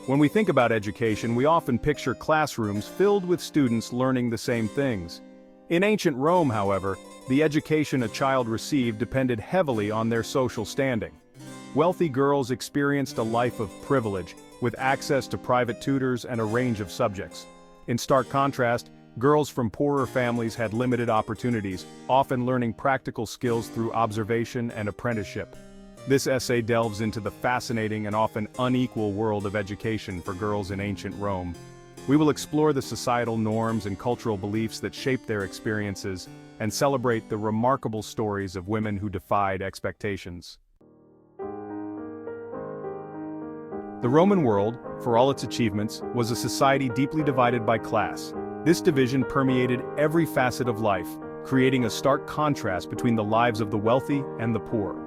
When we think about education, we often picture classrooms filled with students learning the same things. In ancient Rome, however, the education a child received depended heavily on their social standing. Wealthy girls experienced a life of privilege, with access to private tutors and a range of subjects. In stark contrast, girls from poorer families had limited opportunities, often learning practical skills through observation and apprenticeship. This essay delves into the fascinating and often unequal world of education for girls in ancient Rome. We will explore the societal norms and cultural beliefs that shaped their experiences, and celebrate the remarkable stories of women who defied expectations. The Roman world, for all its achievements, was a society deeply divided by class. This division permeated every facet of life, creating a stark contrast between the lives of the wealthy and the poor.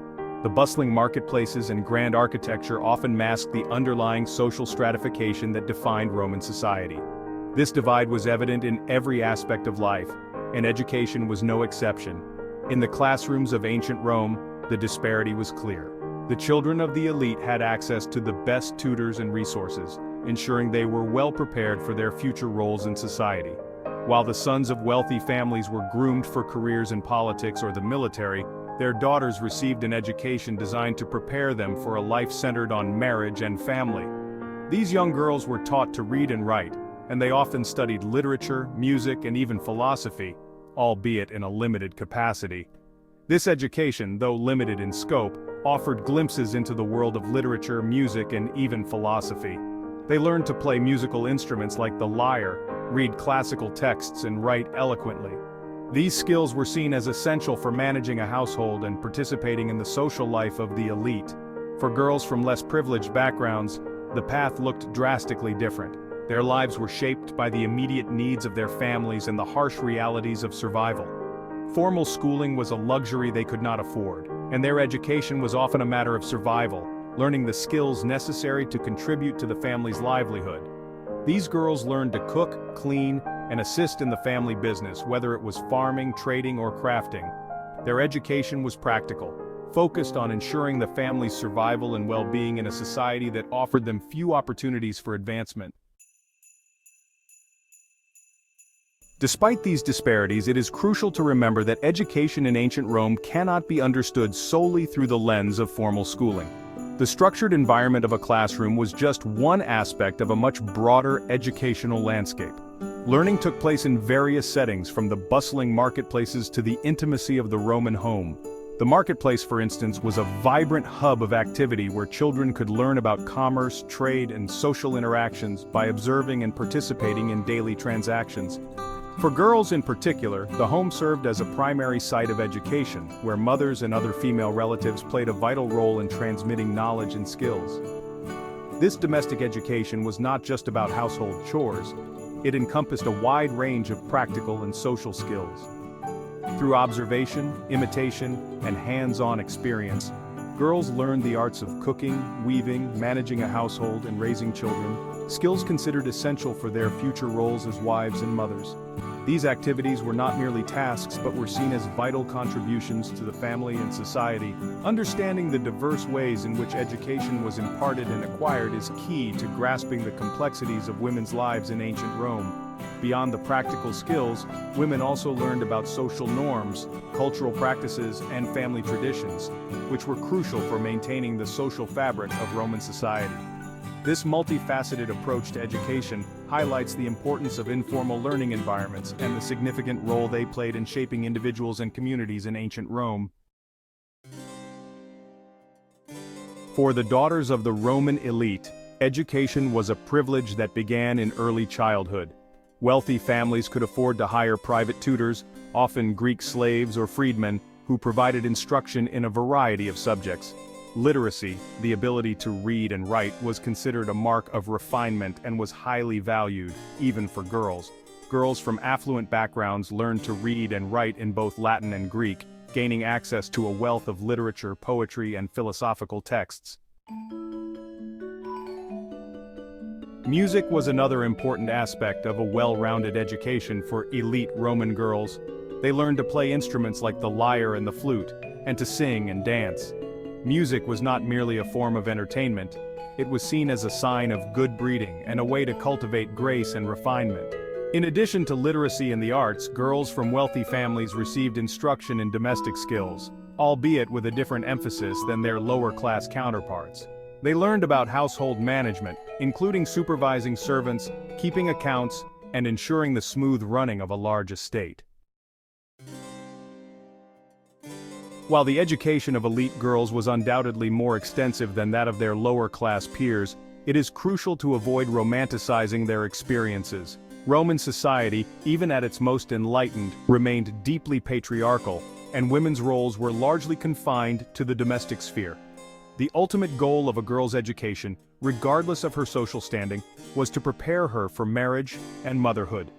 The bustling marketplaces and grand architecture often masked the underlying social stratification that defined Roman society. This divide was evident in every aspect of life, and education was no exception. In the classrooms of ancient Rome, the disparity was clear. The children of the elite had access to the best tutors and resources, ensuring they were well prepared for their future roles in society. While the sons of wealthy families were groomed for careers in politics or the military, their daughters received an education designed to prepare them for a life centered on marriage and family. These young girls were taught to read and write, and they often studied literature, music, and even philosophy, albeit in a limited capacity. This education, though limited in scope, offered glimpses into the world of literature, music, and even philosophy. They learned to play musical instruments like the lyre, read classical texts, and write eloquently. These skills were seen as essential for managing a household and participating in the social life of the elite. For girls from less privileged backgrounds, the path looked drastically different. Their lives were shaped by the immediate needs of their families and the harsh realities of survival. Formal schooling was a luxury they could not afford, and their education was often a matter of survival, learning the skills necessary to contribute to the family's livelihood. These girls learned to cook, clean, and assist in the family business, whether it was farming, trading, or crafting. Their education was practical, focused on ensuring the family's survival and well-being in a society that offered them few opportunities for advancement. Despite these disparities, it is crucial to remember that education in ancient Rome cannot be understood solely through the lens of formal schooling. The structured environment of a classroom was just one aspect of a much broader educational landscape. Learning took place in various settings, from the bustling marketplaces to the intimacy of the Roman home. The marketplace, for instance, was a vibrant hub of activity where children could learn about commerce, trade, and social interactions by observing and participating in daily transactions. For girls in particular, the home served as a primary site of education, where mothers and other female relatives played a vital role in transmitting knowledge and skills. This domestic education was not just about household chores. It encompassed a wide range of practical and social skills. Through observation, imitation, and hands-on experience, girls learned the arts of cooking, weaving, managing a household, and raising children, skills considered essential for their future roles as wives and mothers. These activities were not merely tasks but were seen as vital contributions to the family and society. Understanding the diverse ways in which education was imparted and acquired is key to grasping the complexities of women's lives in ancient Rome. Beyond the practical skills, women also learned about social norms, cultural practices, and family traditions, which were crucial for maintaining the social fabric of Roman society. This multifaceted approach to education highlights the importance of informal learning environments and the significant role they played in shaping individuals and communities in ancient Rome. For the daughters of the Roman elite, education was a privilege that began in early childhood. Wealthy families could afford to hire private tutors, often Greek slaves or freedmen, who provided instruction in a variety of subjects. Literacy, the ability to read and write, was considered a mark of refinement and was highly valued, even for girls. Girls from affluent backgrounds learned to read and write in both Latin and Greek, gaining access to a wealth of literature, poetry, and philosophical texts. Music was another important aspect of a well-rounded education for elite Roman girls. They learned to play instruments like the lyre and the flute, and to sing and dance. Music was not merely a form of entertainment, it was seen as a sign of good breeding and a way to cultivate grace and refinement. In addition to literacy in the arts, girls from wealthy families received instruction in domestic skills, albeit with a different emphasis than their lower-class counterparts. They learned about household management, including supervising servants, keeping accounts, and ensuring the smooth running of a large estate. While the education of elite girls was undoubtedly more extensive than that of their lower-class peers, it is crucial to avoid romanticizing their experiences. Roman society, even at its most enlightened, remained deeply patriarchal, and women's roles were largely confined to the domestic sphere. The ultimate goal of a girl's education, regardless of her social standing, was to prepare her for marriage and motherhood.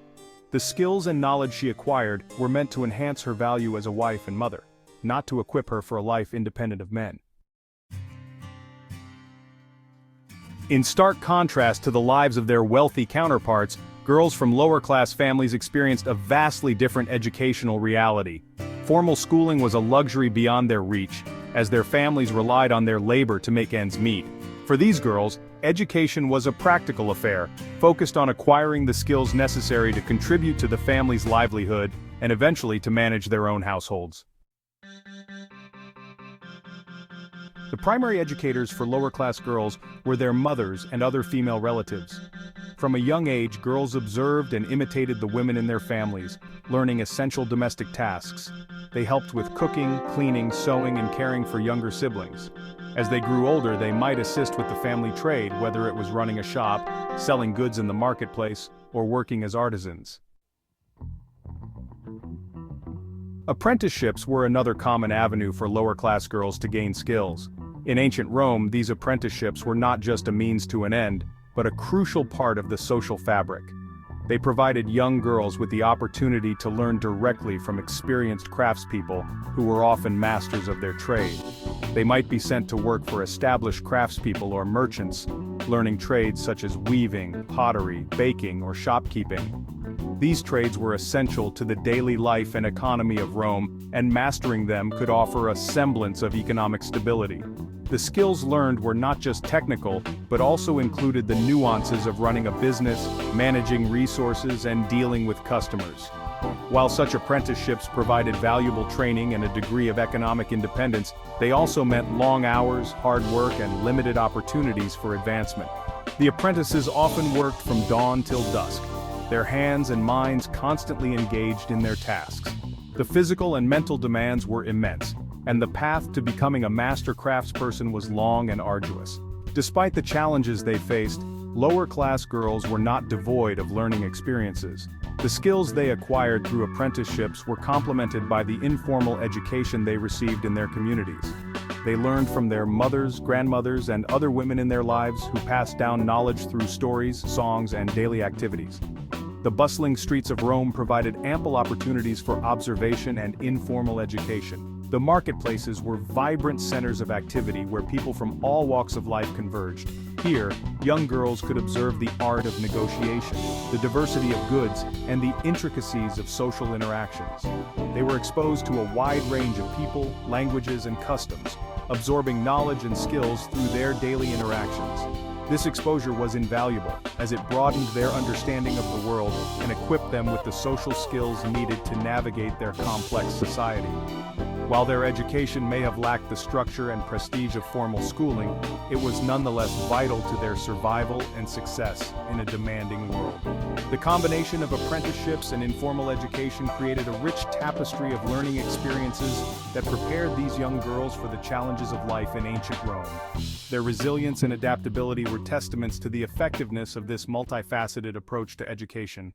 The skills and knowledge she acquired were meant to enhance her value as a wife and mother, not to equip her for a life independent of men. In stark contrast to the lives of their wealthy counterparts, girls from lower-class families experienced a vastly different educational reality. Formal schooling was a luxury beyond their reach, as their families relied on their labor to make ends meet. For these girls, education was a practical affair, focused on acquiring the skills necessary to contribute to the family's livelihood and eventually to manage their own households. The primary educators for lower-class girls were their mothers and other female relatives. From a young age, girls observed and imitated the women in their families, learning essential domestic tasks. They helped with cooking, cleaning, sewing, and caring for younger siblings. As they grew older, they might assist with the family trade, whether it was running a shop, selling goods in the marketplace, or working as artisans. Apprenticeships were another common avenue for lower-class girls to gain skills. In ancient Rome, these apprenticeships were not just a means to an end, but a crucial part of the social fabric. They provided young girls with the opportunity to learn directly from experienced craftspeople who were often masters of their trade. They might be sent to work for established craftspeople or merchants, learning trades such as weaving, pottery, baking, or shopkeeping. These trades were essential to the daily life and economy of Rome, and mastering them could offer a semblance of economic stability. The skills learned were not just technical, but also included the nuances of running a business, managing resources, and dealing with customers. While such apprenticeships provided valuable training and a degree of economic independence, they also meant long hours, hard work, and limited opportunities for advancement. The apprentices often worked from dawn till dusk, their hands and minds constantly engaged in their tasks. The physical and mental demands were immense, and the path to becoming a master craftsperson was long and arduous. Despite the challenges they faced, lower-class girls were not devoid of learning experiences. The skills they acquired through apprenticeships were complemented by the informal education they received in their communities. They learned from their mothers, grandmothers, and other women in their lives who passed down knowledge through stories, songs, and daily activities. The bustling streets of Rome provided ample opportunities for observation and informal education. The marketplaces were vibrant centers of activity where people from all walks of life converged. Here, young girls could observe the art of negotiation, the diversity of goods, and the intricacies of social interactions. They were exposed to a wide range of people, languages, and customs, absorbing knowledge and skills through their daily interactions. This exposure was invaluable, as it broadened their understanding of the world and equipped them with the social skills needed to navigate their complex society. While their education may have lacked the structure and prestige of formal schooling, it was nonetheless vital to their survival and success in a demanding world. The combination of apprenticeships and informal education created a rich tapestry of learning experiences that prepared these young girls for the challenges of life in ancient Rome. Their resilience and adaptability were testaments to the effectiveness of this multifaceted approach to education.